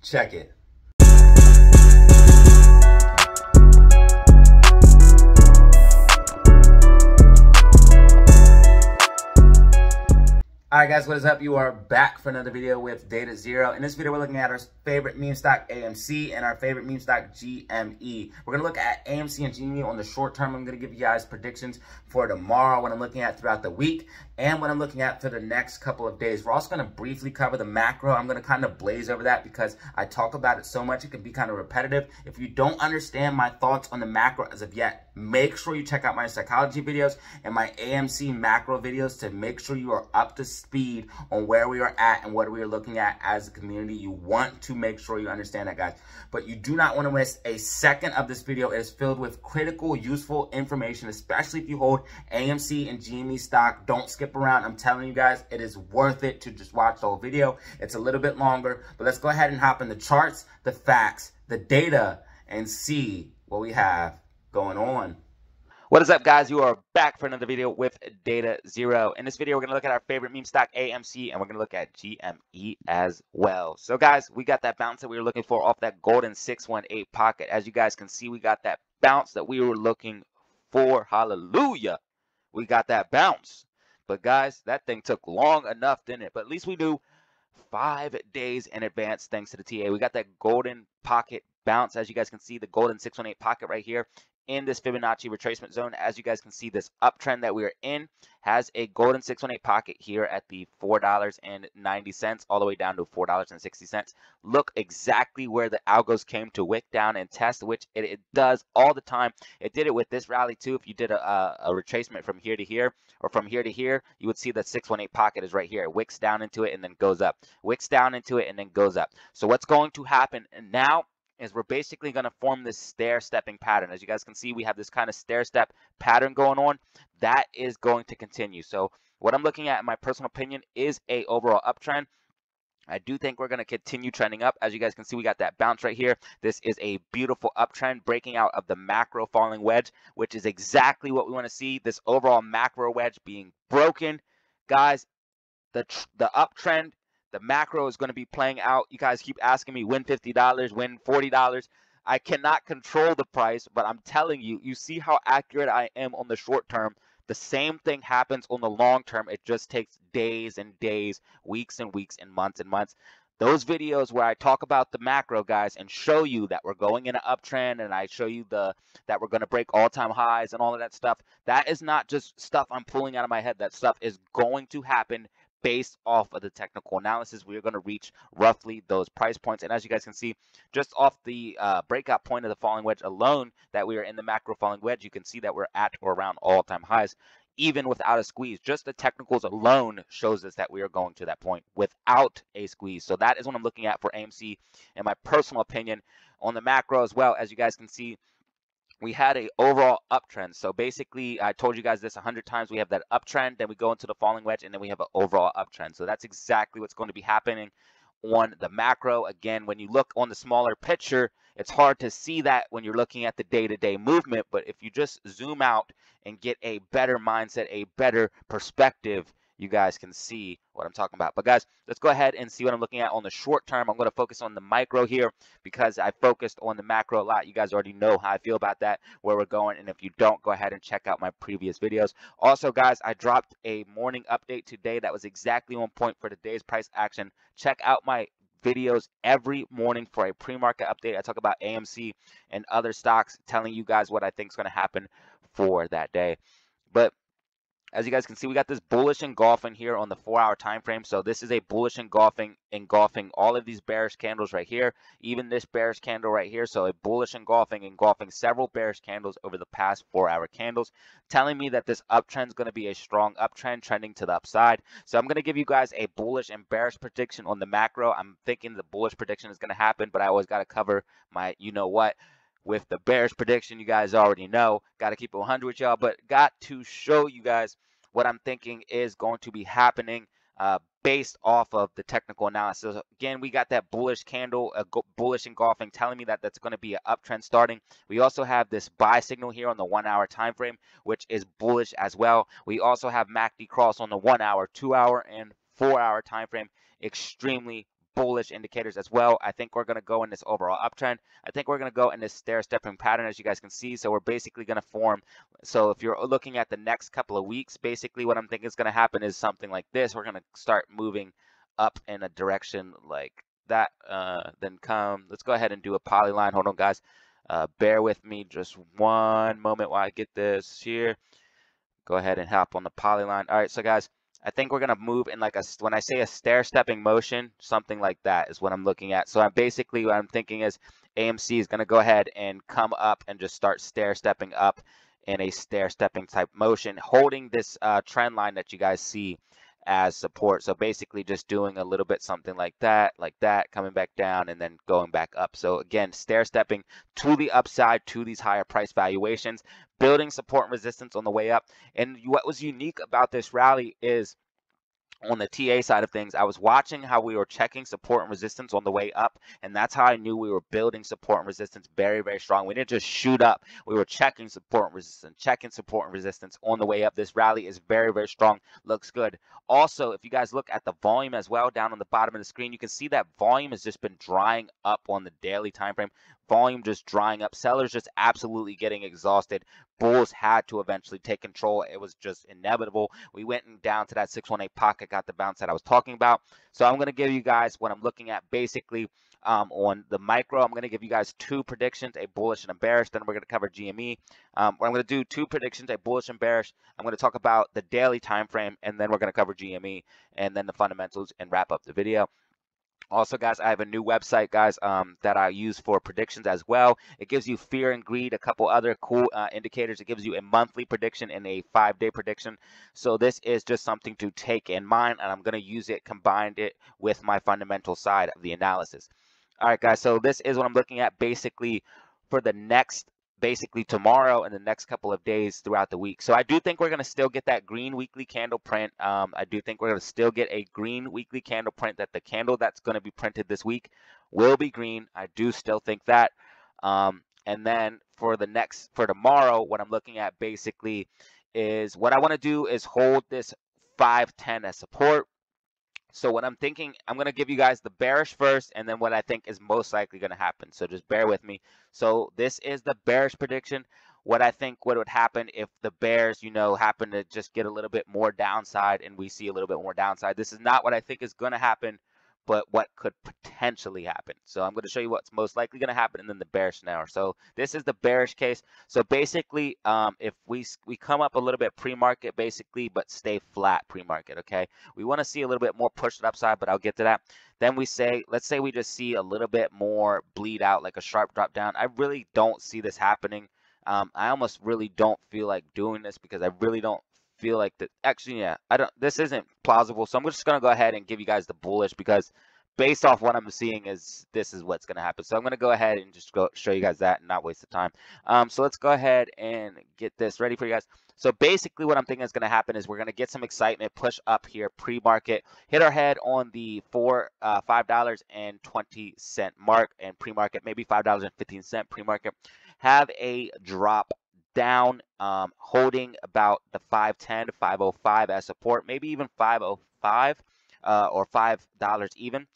Check it. Alright guys, what is up? You are back for another video with Data Zero. In this video, we're looking at our favorite meme stock AMC and our favorite meme stock GME. We're going to look at AMC and GME on the short term. I'm going to give you guys predictions for tomorrow, what I'm looking at throughout the week, and what I'm looking at for the next couple of days. We're also going to briefly cover the macro. I'm going to kind of blaze over that because I talk about it so much, it can be kind of repetitive. If you don't understand my thoughts on the macro as of yet, make sure you check out my psychology videos and my AMC macro videos to make sure you are up to speed on where we are at and what we are looking at as a community. You want to make sure you understand that, guys. But you do not want to miss a second of this video. It is filled with critical, useful information, especially if you hold AMC and GME stock. Don't skip around. I'm telling you guys, it is worth it to just watch the whole video. It's a little bit longer, but let's go ahead and hop in the charts, the facts, the data, and see what we have going on. What is up, guys? You are back for another video with Data Zero. In this video, we're going to look at our favorite meme stock, AMC, and we're going to look at GME as well. So, guys, we got that bounce that we were looking for off that golden 618 pocket. As you guys can see, we got that bounce that we were looking for. Hallelujah. We got that bounce. But, guys, that thing took long enough, didn't it? But at least we knew 5 days in advance thanks to the TA. We got that golden pocket bounce. As you guys can see, the golden 618 pocket right here in this Fibonacci retracement zone. As you guys can see, this uptrend that we are in has a golden 618 pocket here at the $4.90 all the way down to $4.60. Look exactly where the algos came to wick down and test, which it does all the time. It did it with this rally too. If you did a retracement from here to here or from here to here, you would see the 618 pocket is right here. It wicks down into it and then goes up. Wicks down into it and then goes up. So what's going to happen now is we're basically going to form this stair-stepping pattern. As you guys can see, we have this kind of stair-step pattern going on. That is going to continue. So what I'm looking at, in my personal opinion, is a overall uptrend. I do think we're going to continue trending up. As you guys can see, we got that bounce right here. This is a beautiful uptrend breaking out of the macro falling wedge, which is exactly what we want to see. This overall macro wedge being broken. Guys, the uptrend, the macro is going to be playing out. You guys keep asking me, win $50, win $40. I cannot control the price, but I'm telling you, you see how accurate I am on the short term. The same thing happens on the long term. It just takes days and days, weeks and weeks, and months and months. Those videos where I talk about the macro, guys, and show you that we're going in an uptrend, and I show you that we're going to break all-time highs and all of that stuff, that is not just stuff I'm pulling out of my head. That stuff is going to happen based off of the technical analysis. We are going to reach roughly those price points. And as you guys can see, just off the breakout point of the falling wedge alone, that we are in the macro falling wedge, you can see that we're at or around all-time highs, even without a squeeze. Just the technicals alone shows us that we are going to that point without a squeeze. So that is what I'm looking at for AMC, in my personal opinion. On the macro as well, as you guys can see, we had an overall uptrend. So basically, I told you guys this 100 times. We have that uptrend, then we go into the falling wedge, and then we have an overall uptrend. So that's exactly what's going to be happening on the macro. Again, when you look on the smaller picture, it's hard to see that when you're looking at the day-to-day movement. But if you just zoom out and get a better mindset, a better perspective, you guys can see what I'm talking about. But guys, let's go ahead and see what I'm looking at on the short term. I'm going to focus on the micro here because I focused on the macro a lot. You guys already know how I feel about that, where we're going. And if you don't, go ahead and check out my previous videos. Also, guys, I dropped a morning update today that was exactly on point for today's price action. Check out my videos every morning for a pre-market update. I talk about AMC and other stocks, telling you guys what I think is going to happen for that day. But as you guys can see, we got this bullish engulfing here on the 4-hour time frame. So this is a bullish engulfing all of these bearish candles right here, even this bearish candle right here. So a bullish engulfing several bearish candles over the past 4-hour candles, telling me that this uptrend is going to be a strong uptrend trending to the upside. So I'm going to give you guys a bullish and bearish prediction on the macro. I'm thinking the bullish prediction is going to happen, but I always got to cover my you-know-what. With the bearish prediction, you guys already know. Got to keep it 100 with y'all, but got to show you guys what I'm thinking is going to be happening based off of the technical analysis. Again, we got that bullish candle, bullish engulfing, telling me that that's going to be an uptrend starting. We also have this buy signal here on the 1-hour time frame, which is bullish as well. We also have MACD cross on the 1-hour, 2-hour, and 4-hour time frame, extremely bullish indicators as well. I think we're going to go in this overall uptrend. I think we're going to go in this stair-stepping pattern, as you guys can see. So we're basically going to form. So if you're looking at the next couple of weeks, basically what I'm thinking is going to happen is something like this. We're going to start moving up in a direction like that. Then let's go ahead and do a polyline. Hold on, guys. Bear with me just one moment while I get this here. Go ahead and hop on the polyline. All right, so guys, I think we're gonna move in like when I say a stair-stepping motion, something like that is what I'm looking at. So I'm basically what I'm thinking is AMC is gonna go ahead and come up and just start stair-stepping up in a stair-stepping type motion, holding this trend line that you guys see as support. So basically just doing a little bit something like that, coming back down and then going back up. So again, stair-stepping to the upside to these higher price valuations, building support and resistance on the way up. And what was unique about this rally is on the TA side of things, I was watching how we were checking support and resistance on the way up, and that's how I knew we were building support and resistance very, very strong. We didn't just shoot up. We were checking support and resistance, on the way up. This rally is very, very strong. Looks good. Also, if you guys look at the volume as well down on the bottom of the screen, you can see that volume has just been drying up on the daily time frame. Volume just drying up. Sellers just absolutely getting exhausted. Bulls had to eventually take control. It was just inevitable. We went down to that 618 pocket, got the bounce that I was talking about. So I'm going to give you guys what I'm looking at basically on the micro. I'm going to give you guys two predictions, a bullish and a bearish. Then we're going to cover GME. I'm going to do two predictions, a bullish and bearish. I'm going to talk about the daily time frame, and then we're going to cover GME and then the fundamentals and wrap up the video. Also, guys, I have a new website, guys, that I use for predictions as well. It gives you fear and greed, a couple other cool indicators. It gives you a monthly prediction and a 5-day prediction. So this is just something to take in mind, and I'm going to use it, combined it with my fundamental side of the analysis. All right, guys, so this is what I'm looking at basically for the next tomorrow and the next couple of days throughout the week. So I do think we're going to still get that green weekly candle print. I do think we're going to still get a green weekly candle print, that the candle that's going to be printed this week will be green. I do still think that. And then for tomorrow, what I'm looking at basically is what I want to do is hold this 510 as support. So what I'm thinking, I'm going to give you guys the bearish first, and then what I think is most likely going to happen. So just bear with me. So this is the bearish prediction. What I think what would happen if the bears, happen to just get a little bit more downside and we see a little bit more downside. This is not what I think is going to happen, but what could potentially happen. So I'm going to show you what's most likely going to happen and then the bearish scenario. So this is the bearish case. So basically, if we come up a little bit pre-market, basically, but stay flat pre-market, okay? We want to see a little bit more push to the upside, but I'll get to that. Then let's say we just see a little bit more bleed out, like a sharp drop down. I really don't see this happening. I almost really don't feel like doing this because I really don't feel like that. Actually, yeah, this isn't plausible. So I'm just going to go ahead and give you guys the bullish, because based off what I'm seeing this is what's going to happen. So I'm going to go ahead and just show you guys that and not waste the time. So let's go ahead and get this ready for you guys. So basically what I'm thinking is going to happen is we're going to get some excitement, push up here pre-market, hit our head on the $5.20 mark, and pre-market maybe $5.15 pre-market, have a drop down, holding about the 510 to 505 as support, maybe even 505 or $5 even,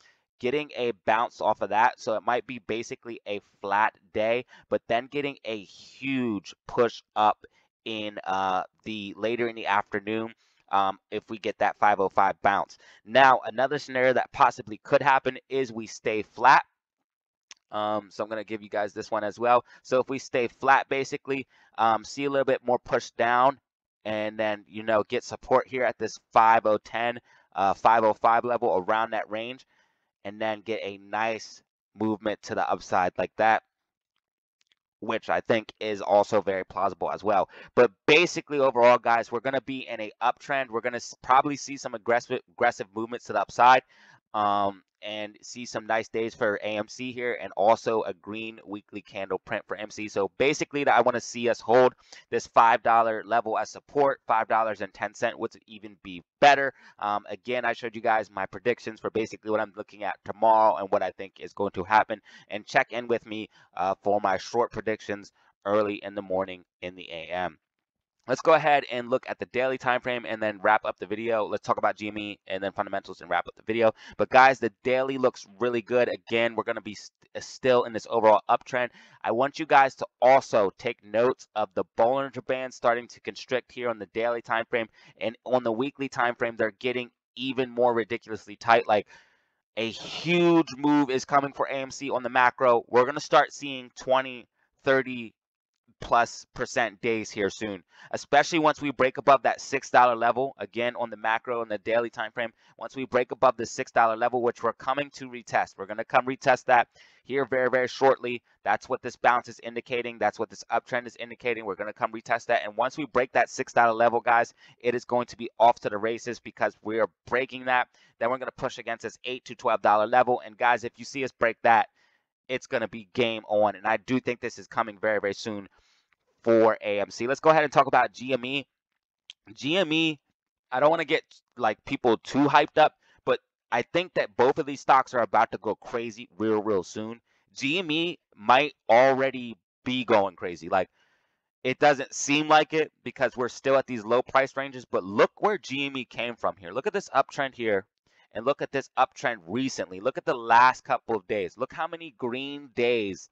getting a bounce off of that. So it might be basically a flat day, but then getting a huge push up in the later in the afternoon, if we get that 505 bounce. Now, another scenario that possibly could happen is we stay flat. So I'm going to give you guys this one as well. So if we stay flat, basically, see a little bit more push down, and then, get support here at this 510, 505 level, around that range, and then get a nice movement to the upside like that, which I think is also very plausible as well. But basically, overall, guys, we're going to be in a uptrend. We're going to probably see some aggressive movements to the upside, and see some nice days for AMC here, and also a green weekly candle print for MC. So basically, I want to see us hold this $5 level as support, $5.10, which would even be better. Again, I showed you guys my predictions for basically what I'm looking at tomorrow and what I think is going to happen. And check in with me for my short predictions early in the morning in the AM. Let's go ahead and look at the daily time frame and then wrap up the video. Let's talk about GME and then fundamentals and wrap up the video. But guys, the daily looks really good. Again, we're going to be still in this overall uptrend. I want you guys to also take notes of the Bollinger Band starting to constrict here on the daily time frame, and on the weekly time frame, they're getting even more ridiculously tight. Like, a huge move is coming for AMC on the macro. We're going to start seeing 20, 30 plus % days here soon, especially once we break above that $6 level again on the macro and the daily time frame. Once we break above the $6 level, which we're coming to retest, we're going to come retest that here very, very shortly. That's what this bounce is indicating. That's what this uptrend is indicating. We're going to come retest that, and once we break that $6 level, guys, it is going to be off to the races because we are breaking that. Then we're going to push against this $8 to $12 level, and guys, if you see us break that, it's going to be game on, and I do think this is coming very, very soon for AMC. Let's go ahead and talk about GME. GME, I don't want to get like people too hyped up, but I think that both of these stocks are about to go crazy real soon. GME might already be going crazy. Like, it doesn't seem like it because we're still at these low price ranges, but look where GME came from here. Look at this uptrend here, and look at this uptrend recently. Look at the last couple of days. Look how many green days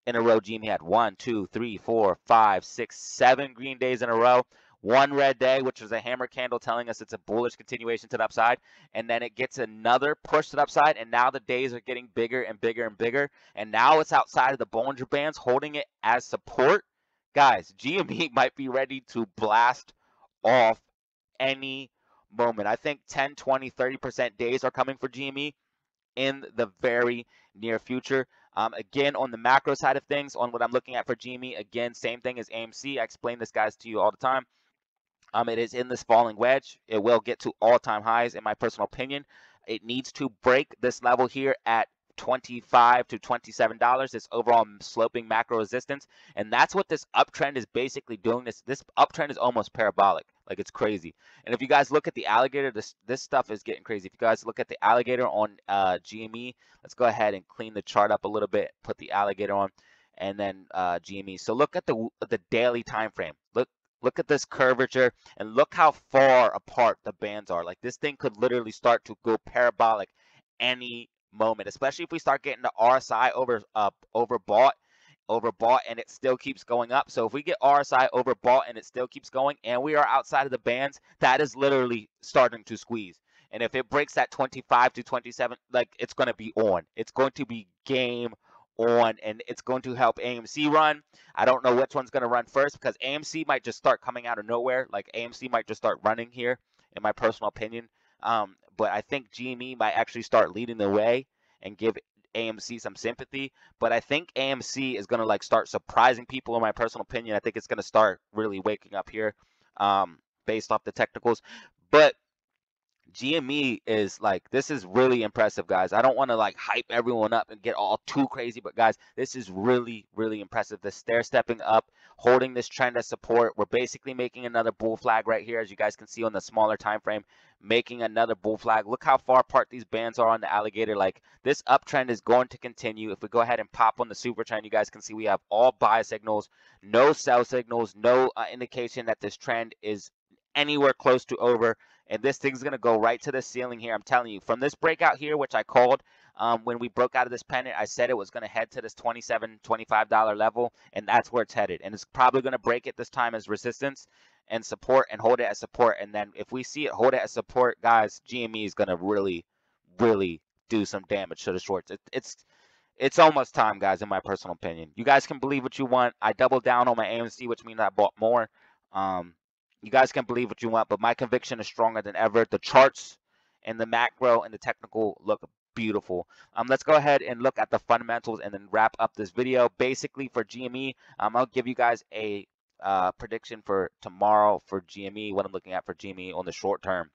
in a row GME had. 1, 2, 3, 4, 5, 6, 7 green days in a row. One red day, which was a hammer candle telling us it's a bullish continuation to the upside, and then it gets another push to the upside, and now the days are getting bigger and bigger and bigger, and now it's outside of the Bollinger Bands, holding it as support. Guys, GME might be ready to blast off any moment. I think 10, 20, 30% days are coming for GME in the very near future. Again, on the macro side of things, on what I'm looking at for GME, again, same thing as AMC. I explain this, guys, to you all the time. It is in this falling wedge. It will get to all-time highs, in my personal opinion. It needs to break this level here at $25 to $27, this overall sloping macro resistance, and that's what this uptrend is basically doing. This uptrend is almost parabolic. Like, it's crazy. And if you guys look at the alligator, this stuff is getting crazy. If you guys look at the alligator on GME, let's go ahead and clean the chart up a little bit, put the alligator on, and then GME. So look at the daily time frame. Look at this curvature, and look how far apart the bands are. Like, this thing could literally start to go parabolic any moment, especially if we start getting the RSI overbought, and it still keeps going up. So if we get RSI overbought and it still keeps going, and we are outside of the bands, that is literally starting to squeeze. And if it breaks that 25 to 27, like, it's going to be on. It's going to be game on, and it's going to help AMC run. I don't know which one's going to run first, because AMC might just start coming out of nowhere. Like, AMC might just start running here, in my personal opinion. But I think GME might actually start leading the way and give AMC some sympathy. But I think AMC is going to like start surprising people, in my personal opinion. I think it's going to start really waking up here, based off the technicals. But GME is like, this is really impressive, guys. I don't want to like hype everyone up and get all too crazy, but guys, this is really impressive. The stair stepping up, holding this trend as support. We're basically making another bull flag right here, as you guys can see on the smaller time frame, making another bull flag. Look how far apart these bands are on the alligator. Like, this uptrend is going to continue. If we go ahead and pop on the super trend, you guys can see we have all buy signals, no sell signals, no indication that this trend is anywhere close to over. And this thing's going to go right to the ceiling here. I'm telling you, from this breakout here, which I called when we broke out of this pennant, I said it was going to head to this $27, $25 level, and that's where it's headed. And it's probably going to break it this time as resistance and support, and hold it as support. And then if we see it hold it as support, guys, GME is going to really do some damage to the shorts. It's almost time, guys, in my personal opinion. You guys can believe what you want. I doubled down on my AMC, which means I bought more. You guys can believe what you want, but my conviction is stronger than ever. The charts and the macro and the technical look beautiful. Let's go ahead and look at the fundamentals and then wrap up this video. Basically, for GME, I'll give you guys a prediction for tomorrow for GME, what I'm looking at for GME on the short term.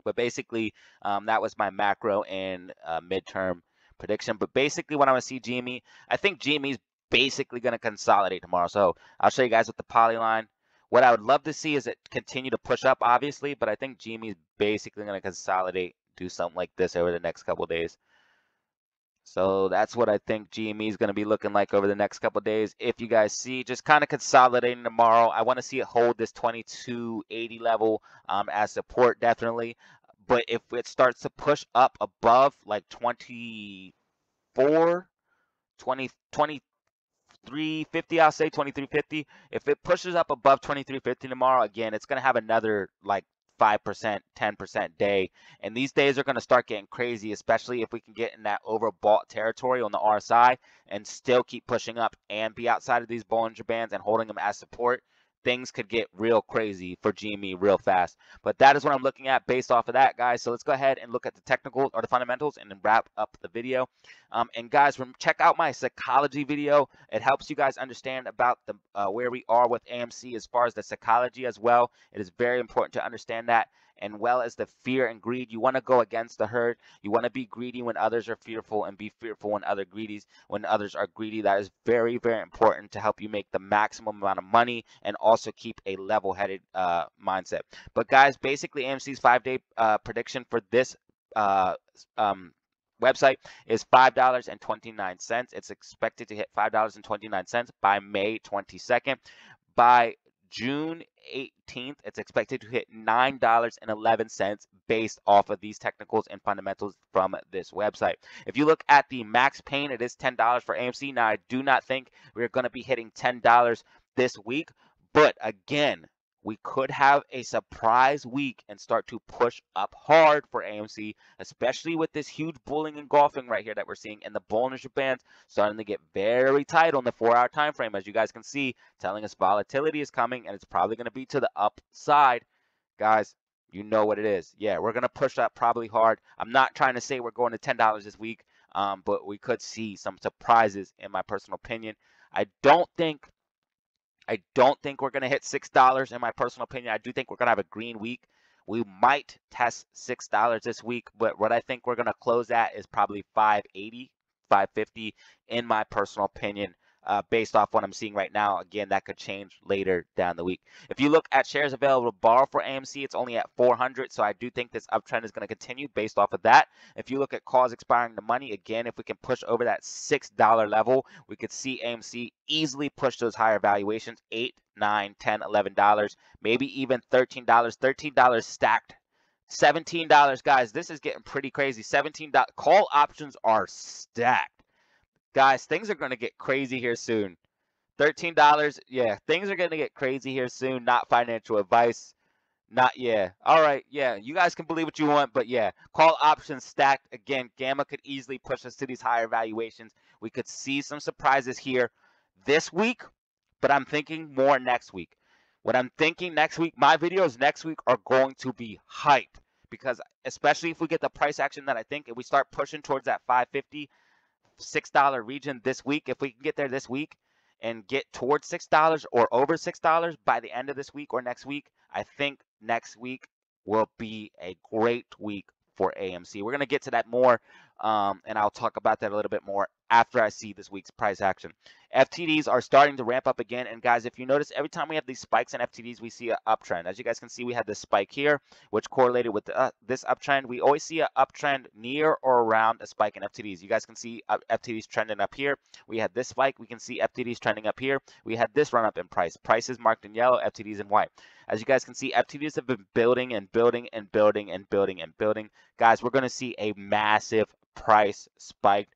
But basically, that was my macro and midterm prediction. But basically, when I want to see GME, I think GME is basically going to consolidate tomorrow. So I'll show you guys with the polyline. What I would love to see is it continue to push up, obviously, but I think GME is basically going to consolidate, do something like this over the next couple of days. So that's what I think GME is going to be looking like over the next couple of days. If you guys see, just kind of consolidating tomorrow. I want to see it hold this 2280 level as support, definitely. But if it starts to push up above like 24, 20, 2350, I'll say 2350. If it pushes up above 2350 tomorrow, again, it's going to have another like 5%, 10% day. And these days are going to start getting crazy, especially if we can get in that overbought territory on the RSI and still keep pushing up and be outside of these Bollinger Bands and holding them as support. Things could get real crazy for GME real fast. But that is what I'm looking at based off of that, guys. So let's go ahead and look at the technicals or the fundamentals and then wrap up the video. And guys, check out my psychology video. It helps you guys understand about the where we are with AMC as far as the psychology as well. It is very important to understand that, and well as the fear and greed. You want to go against the herd. You want to be greedy when others are fearful and be fearful when others are greedy. That is very, very important to help you make the maximum amount of money and also keep a level-headed mindset. But guys, basically AMC's 5-day prediction for this website is $5.29. It's expected to hit $5.29 by May 22nd. By June 18th, it's expected to hit $9.11 based off of these technicals and fundamentals from this website. If you look at the max pain, it is $10 for AMC. Now, I do not think we're going to be hitting $10 this week, but again, we could have a surprise week and start to push up hard for AMC, especially with this huge bulling and golfing right here that we're seeing, and the Bollinger Bands starting to get very tight on the 4-hour time frame, as you guys can see, telling us volatility is coming, and it's probably going to be to the upside. Guys, you know what it is. Yeah, we're going to push up probably hard. I'm not trying to say we're going to $10 this week, but we could see some surprises, in my personal opinion. I don't think we're going to hit $6 in my personal opinion. I do think we're going to have a green week. We might test $6 this week, but what I think we're going to close at is probably $5.80, $5.50 in my personal opinion. Based off what I'm seeing right now. Again, that could change later down the week. If you look at shares available to borrow for AMC, it's only at 400, so I do think this uptrend is going to continue based off of that. If you look at calls expiring the money, again, if we can push over that $6 level, we could see AMC easily push those higher valuations, $8, $9, $10, $11, maybe even $13, $13 stacked. $17, guys, this is getting pretty crazy. $17 call options are stacked. Guys, things are going to get crazy here soon. $13, yeah, things are going to get crazy here soon. Not financial advice. All right, yeah, you guys can believe what you want, but yeah, call options stacked. Again, Gamma could easily push us to these higher valuations. We could see some surprises here this week, but I'm thinking more next week. What I'm thinking next week, my videos next week are going to be hype, because especially if we get the price action that I think, and we start pushing towards that $5.50, $6 region this week, if we can get there this week and get towards $6 or over $6 by the end of this week or next week, I think next week will be a great week for AMC. We're going to get to that more, and I'll talk about that a little bit more after I see this week's price action. FTDs are starting to ramp up again, and guys, if you notice, every time we have these spikes in FTDs, we see an uptrend. As you guys can see, we had this spike here, which correlated with this uptrend. We always see an uptrend near or around a spike in FTDs. You guys can see FTDs trending up here. We had this spike. We can see FTDs trending up here. We had this run up in price. Prices marked in yellow, FTDs in white. As you guys can see, FTDs have been building and building and building and building and building. Guys, we're going to see a massive price spike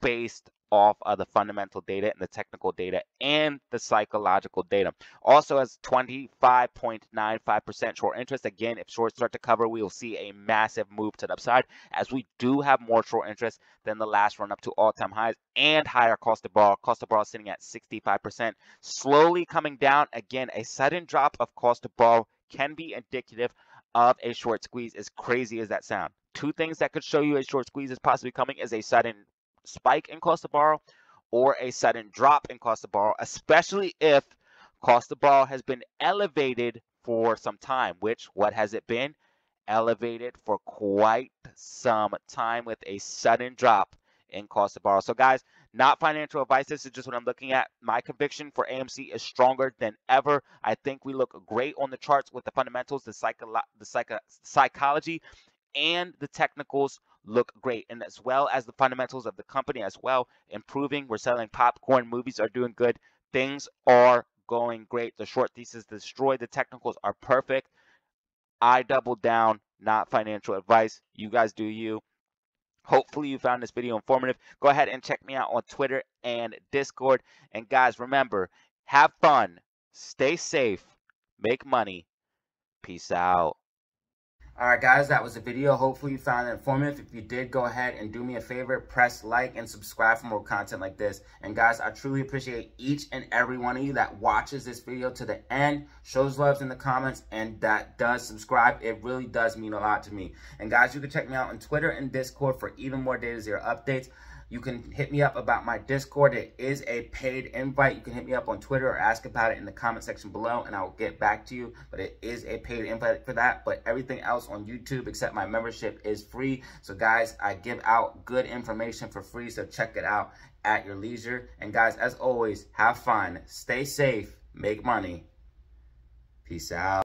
based off of the fundamental data and the technical data and the psychological data. Also has 25.95% short interest. Again, if shorts start to cover, we will see a massive move to the upside, as we do have more short interest than the last run up to all-time highs and higher cost to borrow. Cost to borrow sitting at 65%, slowly coming down. Again, a sudden drop of cost to borrow can be indicative of a short squeeze, as crazy as that sounds. Two things that could show you a short squeeze is possibly coming is a sudden spike in cost to borrow or a sudden drop in cost to borrow, especially if cost to borrow has been elevated for some time, which, what has it been? Elevated for quite some time with a sudden drop in cost to borrow. So guys, not financial advice. This is just what I'm looking at. My conviction for AMC is stronger than ever. I think we look great on the charts with the fundamentals, the psychology, and the technicals look great, and as well as the fundamentals of the company as well, improving. We're selling popcorn, movies are doing good, things are going great. The short thesis destroyed, the technicals are perfect. I doubled down, not financial advice. You guys do you. Hopefully you found this video informative. Go ahead and check me out on Twitter and Discord. And guys, remember, have fun, stay safe, make money. Peace out. All right, guys, that was the video. Hopefully you found it informative. If you did, go ahead and do me a favor, press like and subscribe for more content like this. And guys, I truly appreciate each and every one of you that watches this video to the end, shows loves in the comments, and that does subscribe. It really does mean a lot to me. And guys, you can check me out on Twitter and Discord for even more Data Zero updates. You can hit me up about my Discord. It is a paid invite. You can hit me up on Twitter or ask about it in the comment section below, and I will get back to you. But it is a paid invite for that. But everything else on YouTube except my membership is free. So guys, I give out good information for free, so check it out at your leisure. And guys, as always, have fun, stay safe, make money. Peace out.